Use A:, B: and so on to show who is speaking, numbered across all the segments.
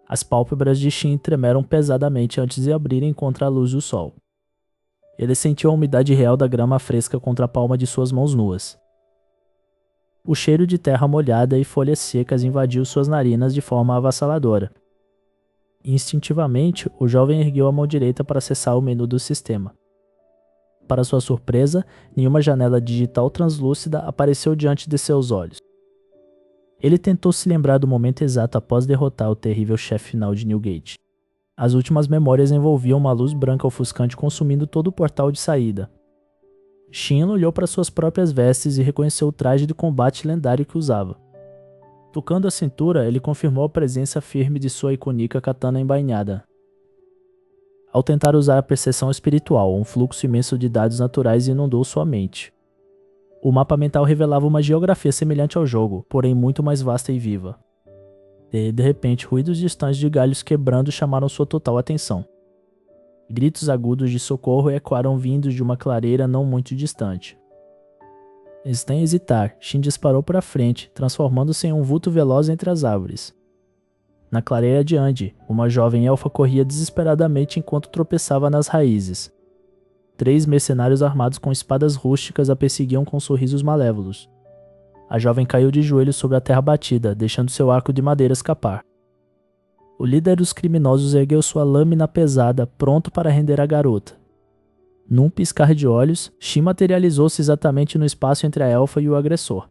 A: As pálpebras de Shin tremeram pesadamente antes de abrirem contra a luz do sol. Ele sentiu a umidade real da grama fresca contra a palma de suas mãos nuas. O cheiro de terra molhada e folhas secas invadiu suas narinas de forma avassaladora. Instintivamente, o jovem ergueu a mão direita para acessar o menu do sistema. Para sua surpresa, nenhuma janela digital translúcida apareceu diante de seus olhos. Ele tentou se lembrar do momento exato após derrotar o terrível chefe final de Newgate. As últimas memórias envolviam uma luz branca ofuscante consumindo todo o portal de saída. Shin olhou para suas próprias vestes e reconheceu o traje de combate lendário que usava. Tocando a cintura, ele confirmou a presença firme de sua icônica katana embainhada. Ao tentar usar a percepção espiritual, um fluxo imenso de dados naturais inundou sua mente. O mapa mental revelava uma geografia semelhante ao jogo, porém muito mais vasta e viva. De repente, ruídos distantes de galhos quebrando chamaram sua total atenção. Gritos agudos de socorro ecoaram vindos de uma clareira não muito distante. Sem hesitar, Shin disparou para frente, transformando-se em um vulto veloz entre as árvores. Na clareira adiante, uma jovem elfa corria desesperadamente enquanto tropeçava nas raízes. 3 mercenários armados com espadas rústicas a perseguiam com sorrisos malévolos. A jovem caiu de joelhos sobre a terra batida, deixando seu arco de madeira escapar. O líder dos criminosos ergueu sua lâmina pesada, pronto para render a garota. Num piscar de olhos, Shin materializou-se exatamente no espaço entre a elfa e o agressor.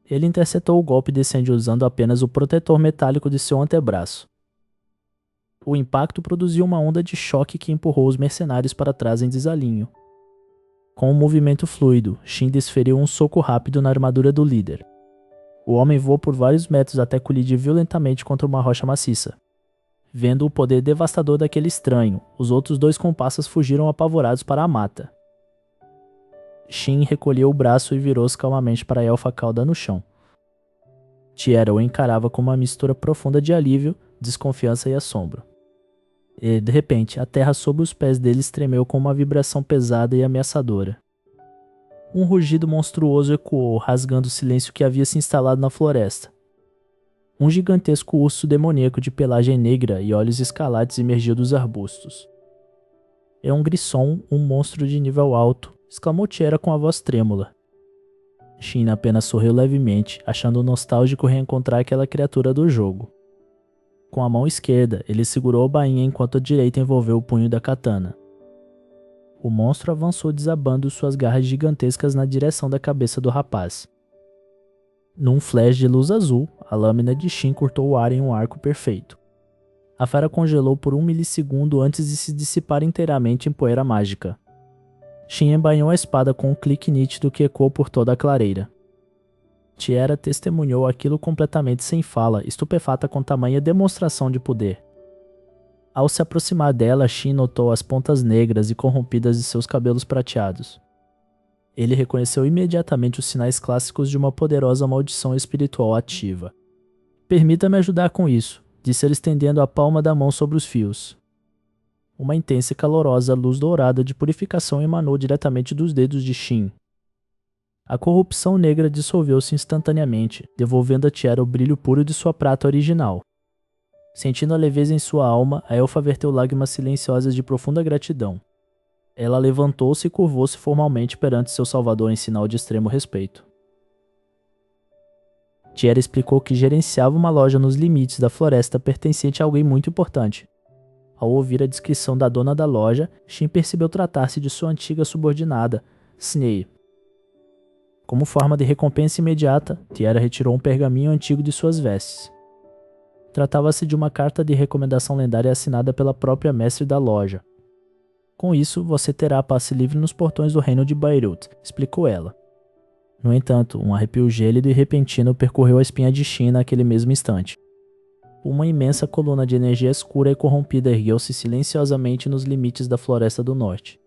A: Ele interceptou o golpe descende usando apenas o protetor metálico de seu antebraço. O impacto produziu uma onda de choque que empurrou os mercenários para trás em desalinho. Com um movimento fluido, Shin desferiu um soco rápido na armadura do líder. O homem voou por vários metros até colidir violentamente contra uma rocha maciça. Vendo o poder devastador daquele estranho, os outros 2 comparsas fugiram apavorados para a mata. Shin recolheu o braço e virou-se calmamente para a elfa cauda no chão. Tiera o encarava com uma mistura profunda de alívio, desconfiança e assombro. E, de repente, a terra sob os pés deles tremeu com uma vibração pesada e ameaçadora. Um rugido monstruoso ecoou, rasgando o silêncio que havia se instalado na floresta. Um gigantesco urso demoníaco de pelagem negra e olhos escalates emergiu dos arbustos. É um grissom, um monstro de nível alto, exclamou Tiera com a voz trêmula. Shin apenas sorriu levemente, achando nostálgico reencontrar aquela criatura do jogo. Com a mão esquerda, ele segurou a bainha enquanto a direita envolveu o punho da katana. O monstro avançou desabando suas garras gigantescas na direção da cabeça do rapaz. Num flash de luz azul, a lâmina de Shin cortou o ar em um arco perfeito. A fera congelou por 1 milissegundo antes de se dissipar inteiramente em poeira mágica. Shin embainhou a espada com um clique nítido que ecoou por toda a clareira. Tiera testemunhou aquilo completamente sem fala, estupefata com tamanha demonstração de poder. Ao se aproximar dela, Shin notou as pontas negras e corrompidas de seus cabelos prateados. Ele reconheceu imediatamente os sinais clássicos de uma poderosa maldição espiritual ativa. "Permita-me ajudar com isso", disse ele estendendo a palma da mão sobre os fios. Uma intensa e calorosa luz dourada de purificação emanou diretamente dos dedos de Shin. A corrupção negra dissolveu-se instantaneamente, devolvendo a Tiera o brilho puro de sua prata original. Sentindo a leveza em sua alma, a elfa verteu lágrimas silenciosas de profunda gratidão. Ela levantou-se e curvou-se formalmente perante seu salvador em sinal de extremo respeito. Tiera explicou que gerenciava uma loja nos limites da floresta pertencente a alguém muito importante. Ao ouvir a descrição da dona da loja, Shin percebeu tratar-se de sua antiga subordinada, Snei. Como forma de recompensa imediata, Tiera retirou um pergaminho antigo de suas vestes. Tratava-se de uma carta de recomendação lendária assinada pela própria mestre da loja. "Com isso, você terá passe livre nos portões do reino de Bayreuth", explicou ela. No entanto, um arrepio gélido e repentino percorreu a espinha de Shin naquele mesmo instante. Uma imensa coluna de energia escura e corrompida ergueu-se silenciosamente nos limites da Floresta do Norte.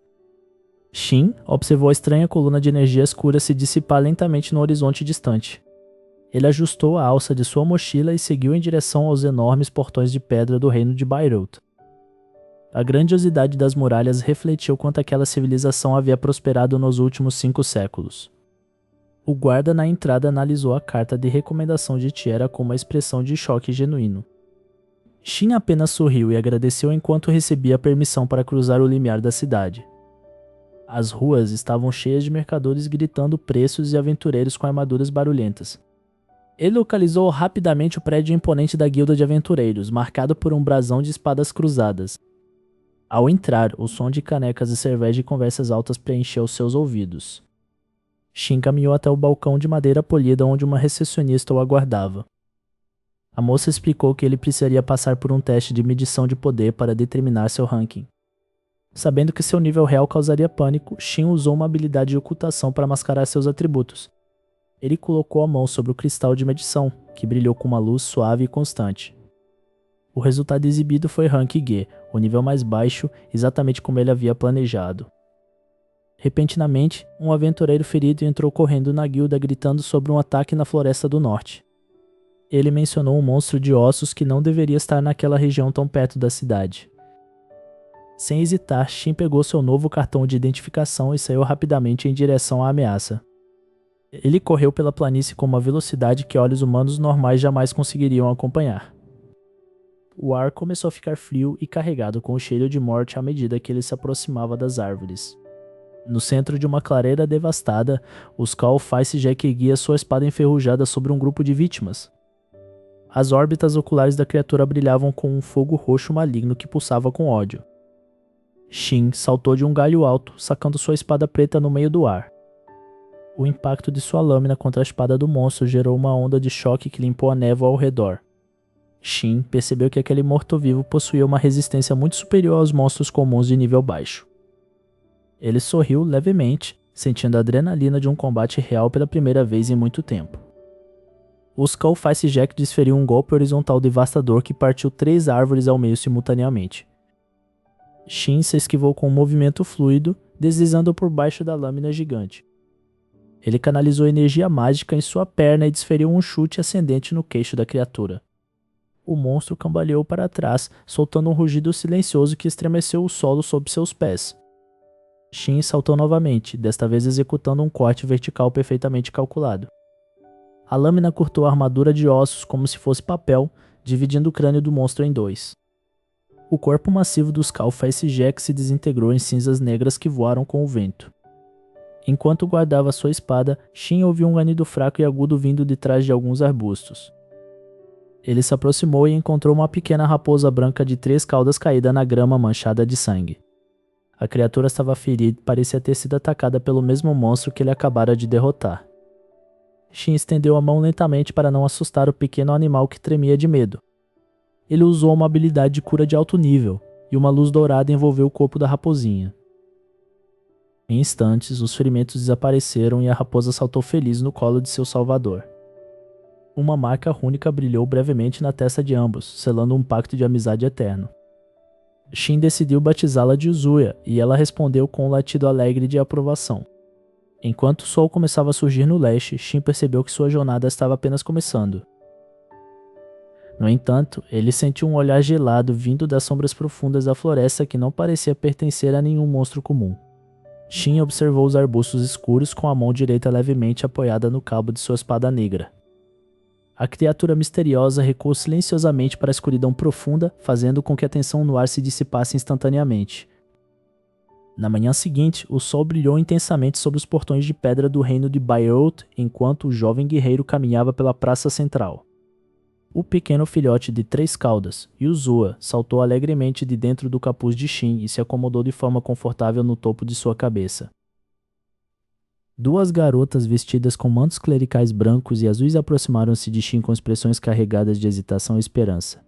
A: Shin observou a estranha coluna de energia escura se dissipar lentamente no horizonte distante. Ele ajustou a alça de sua mochila e seguiu em direção aos enormes portões de pedra do reino de Bayreuth. A grandiosidade das muralhas refletiu quanto aquela civilização havia prosperado nos últimos 5 séculos. O guarda na entrada analisou a carta de recomendação de Tiera com uma expressão de choque genuíno. Shin apenas sorriu e agradeceu enquanto recebia a permissão para cruzar o limiar da cidade. As ruas estavam cheias de mercadores gritando preços e aventureiros com armaduras barulhentas. Ele localizou rapidamente o prédio imponente da Guilda de Aventureiros, marcado por um brasão de espadas cruzadas. Ao entrar, o som de canecas e cerveja e conversas altas preencheu seus ouvidos. Shin caminhou até o balcão de madeira polida onde uma recepcionista o aguardava. A moça explicou que ele precisaria passar por um teste de medição de poder para determinar seu ranking. Sabendo que seu nível real causaria pânico, Shin usou uma habilidade de ocultação para mascarar seus atributos. Ele colocou a mão sobre o cristal de medição, que brilhou com uma luz suave e constante. O resultado exibido foi Rank G, o nível mais baixo, exatamente como ele havia planejado. Repentinamente, um aventureiro ferido entrou correndo na guilda gritando sobre um ataque na Floresta do Norte. Ele mencionou um monstro de ossos que não deveria estar naquela região tão perto da cidade. Sem hesitar, Shin pegou seu novo cartão de identificação e saiu rapidamente em direção à ameaça. Ele correu pela planície com uma velocidade que olhos humanos normais jamais conseguiriam acompanhar. O ar começou a ficar frio e carregado com o cheiro de morte à medida que ele se aproximava das árvores. No centro de uma clareira devastada, o Skull Face Jack erguia sua espada enferrujada sobre um grupo de vítimas. As órbitas oculares da criatura brilhavam com um fogo roxo maligno que pulsava com ódio. Shin saltou de um galho alto, sacando sua espada preta no meio do ar. O impacto de sua lâmina contra a espada do monstro gerou uma onda de choque que limpou a névoa ao redor. Shin percebeu que aquele morto-vivo possuía uma resistência muito superior aos monstros comuns de nível baixo. Ele sorriu levemente, sentindo a adrenalina de um combate real pela primeira vez em muito tempo. O Skull Face Jack desferiu um golpe horizontal devastador que partiu 3 árvores ao meio simultaneamente. Shin se esquivou com um movimento fluido, deslizando por baixo da lâmina gigante. Ele canalizou energia mágica em sua perna e desferiu um chute ascendente no queixo da criatura. O monstro cambaleou para trás, soltando um rugido silencioso que estremeceu o solo sob seus pés. Shin saltou novamente, desta vez executando um corte vertical perfeitamente calculado. A lâmina cortou a armadura de ossos como se fosse papel, dividindo o crânio do monstro em 2. O corpo massivo do Skull Face Jack se desintegrou em cinzas negras que voaram com o vento. Enquanto guardava sua espada, Shin ouviu um ganido fraco e agudo vindo de trás de alguns arbustos. Ele se aproximou e encontrou uma pequena raposa branca de 3 caudas caída na grama manchada de sangue. A criatura estava ferida e parecia ter sido atacada pelo mesmo monstro que ele acabara de derrotar. Shin estendeu a mão lentamente para não assustar o pequeno animal que tremia de medo. Ele usou uma habilidade de cura de alto nível, e uma luz dourada envolveu o corpo da raposinha. Em instantes, os ferimentos desapareceram e a raposa saltou feliz no colo de seu salvador. Uma marca rúnica brilhou brevemente na testa de ambos, selando um pacto de amizade eterno. Shin decidiu batizá-la de Uzuya, e ela respondeu com um latido alegre de aprovação. Enquanto o sol começava a surgir no leste, Shin percebeu que sua jornada estava apenas começando. No entanto, ele sentiu um olhar gelado vindo das sombras profundas da floresta que não parecia pertencer a nenhum monstro comum. Shin observou os arbustos escuros com a mão direita levemente apoiada no cabo de sua espada negra. A criatura misteriosa recuou silenciosamente para a escuridão profunda, fazendo com que a tensão no ar se dissipasse instantaneamente. Na manhã seguinte, o sol brilhou intensamente sobre os portões de pedra do reino de Bairout, enquanto o jovem guerreiro caminhava pela praça central. O pequeno filhote de 3 caudas, Uzuya, saltou alegremente de dentro do capuz de Shin e se acomodou de forma confortável no topo de sua cabeça. 2 garotas vestidas com mantos clericais brancos e azuis aproximaram-se de Shin com expressões carregadas de hesitação e esperança.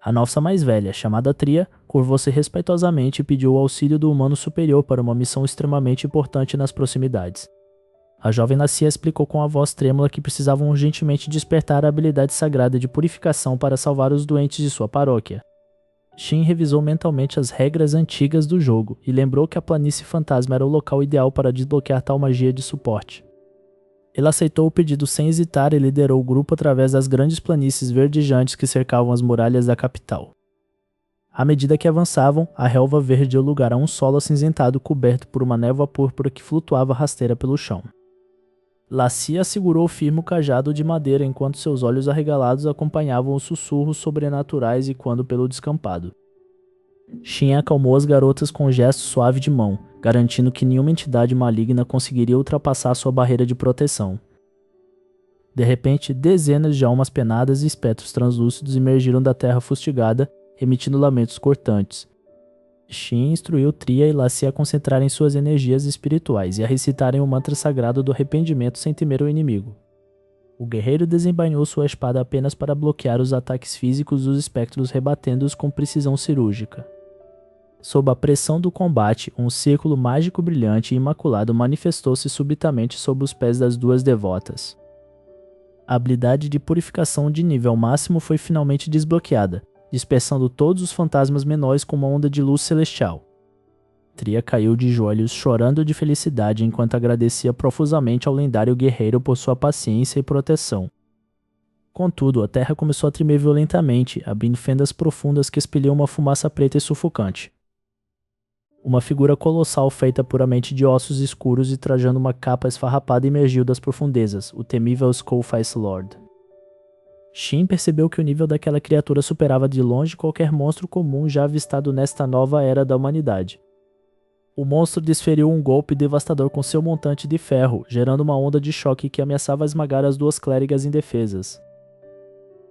A: A nossa mais velha, chamada Tria, curvou-se respeitosamente e pediu o auxílio do humano superior para uma missão extremamente importante nas proximidades. A jovem Nascia explicou com a voz trêmula que precisavam urgentemente despertar a habilidade sagrada de purificação para salvar os doentes de sua paróquia. Shin revisou mentalmente as regras antigas do jogo e lembrou que a planície fantasma era o local ideal para desbloquear tal magia de suporte. Ele aceitou o pedido sem hesitar e liderou o grupo através das grandes planícies verdejantes que cercavam as muralhas da capital. À medida que avançavam, a relva verde deu lugar a um solo acinzentado coberto por uma névoa púrpura que flutuava rasteira pelo chão. Lassia segurou firme o cajado de madeira enquanto seus olhos arregalados acompanhavam os sussurros sobrenaturais e quando pelo descampado. Shin acalmou as garotas com um gesto suave de mão, garantindo que nenhuma entidade maligna conseguiria ultrapassar sua barreira de proteção. De repente, dezenas de almas penadas e espectros translúcidos emergiram da terra fustigada, emitindo lamentos cortantes. Shin instruiu Tria e Lassia a concentrarem suas energias espirituais e a recitarem o mantra sagrado do arrependimento sem temer o inimigo. O guerreiro desembainhou sua espada apenas para bloquear os ataques físicos dos espectros, rebatendo-os com precisão cirúrgica. Sob a pressão do combate, um círculo mágico brilhante e imaculado manifestou-se subitamente sob os pés das duas devotas. A habilidade de purificação de nível máximo foi finalmente desbloqueada, dispersando todos os fantasmas menores com uma onda de luz celestial. Tria caiu de joelhos chorando de felicidade enquanto agradecia profusamente ao lendário guerreiro por sua paciência e proteção. Contudo, a terra começou a tremer violentamente, abrindo fendas profundas que expeliam uma fumaça preta e sufocante. Uma figura colossal feita puramente de ossos escuros e trajando uma capa esfarrapada emergiu das profundezas, o temível Skullface Lord. Shin percebeu que o nível daquela criatura superava de longe qualquer monstro comum já avistado nesta nova era da humanidade. O monstro desferiu um golpe devastador com seu montante de ferro, gerando uma onda de choque que ameaçava esmagar as duas clérigas indefesas.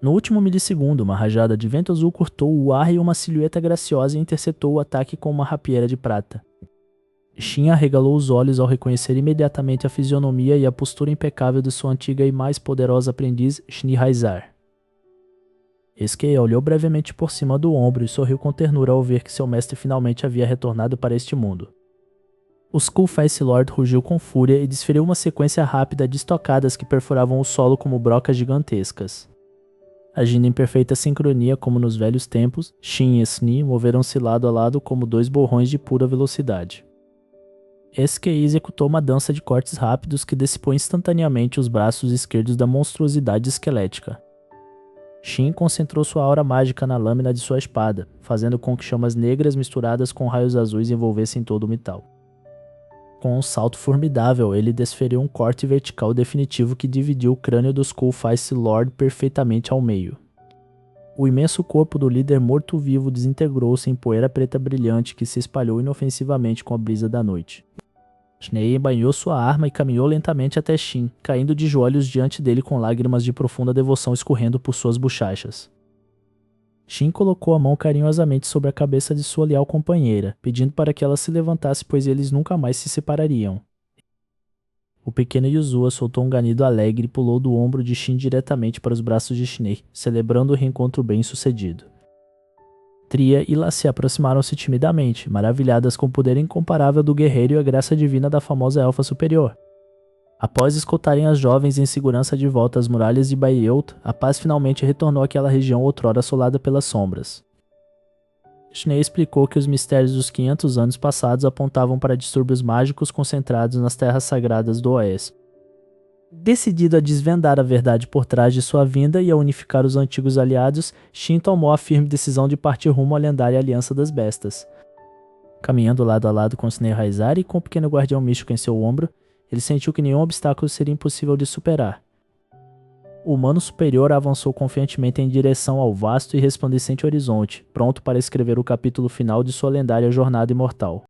A: No último milissegundo, uma rajada de vento azul cortou o ar e uma silhueta graciosa interceptou o ataque com uma rapieira de prata. Shin arregalou os olhos ao reconhecer imediatamente a fisionomia e a postura impecável de sua antiga e mais poderosa aprendiz, Shnihazar. Skei olhou brevemente por cima do ombro e sorriu com ternura ao ver que seu mestre finalmente havia retornado para este mundo. O Skullface Lord rugiu com fúria e desferiu uma sequência rápida de estocadas que perfuravam o solo como brocas gigantescas. Agindo em perfeita sincronia como nos velhos tempos, Shin e Sni moveram-se lado a lado como dois borrões de pura velocidade. Skei executou uma dança de cortes rápidos que dissipou instantaneamente os braços esquerdos da monstruosidade esquelética. Shin concentrou sua aura mágica na lâmina de sua espada, fazendo com que chamas negras misturadas com raios azuis envolvessem todo o metal. Com um salto formidável, ele desferiu um corte vertical definitivo que dividiu o crânio do Skullface Lord perfeitamente ao meio. O imenso corpo do líder morto-vivo desintegrou-se em poeira preta brilhante que se espalhou inofensivamente com a brisa da noite. Shnei embainhou sua arma e caminhou lentamente até Shin, caindo de joelhos diante dele com lágrimas de profunda devoção escorrendo por suas bochechas. Shin colocou a mão carinhosamente sobre a cabeça de sua leal companheira, pedindo para que ela se levantasse pois eles nunca mais se separariam. O pequeno Yuzua soltou um ganido alegre e pulou do ombro de Shin diretamente para os braços de Shnei, celebrando o reencontro bem-sucedido. Tria e Lassia aproximaram-se timidamente, maravilhadas com o poder incomparável do guerreiro e a graça divina da famosa elfa superior. Após escoltarem as jovens em segurança de volta às muralhas de Baiyeut, a paz finalmente retornou àquela região outrora assolada pelas sombras. Shnei explicou que os mistérios dos 500 anos passados apontavam para distúrbios mágicos concentrados nas terras sagradas do Oeste. Decidido a desvendar a verdade por trás de sua vinda e a unificar os antigos aliados, Shin tomou a firme decisão de partir rumo à lendária Aliança das Bestas. Caminhando lado a lado com Shnihazar e com o pequeno guardião místico em seu ombro, ele sentiu que nenhum obstáculo seria impossível de superar. O humano superior avançou confiantemente em direção ao vasto e resplandecente horizonte, pronto para escrever o capítulo final de sua lendária jornada imortal.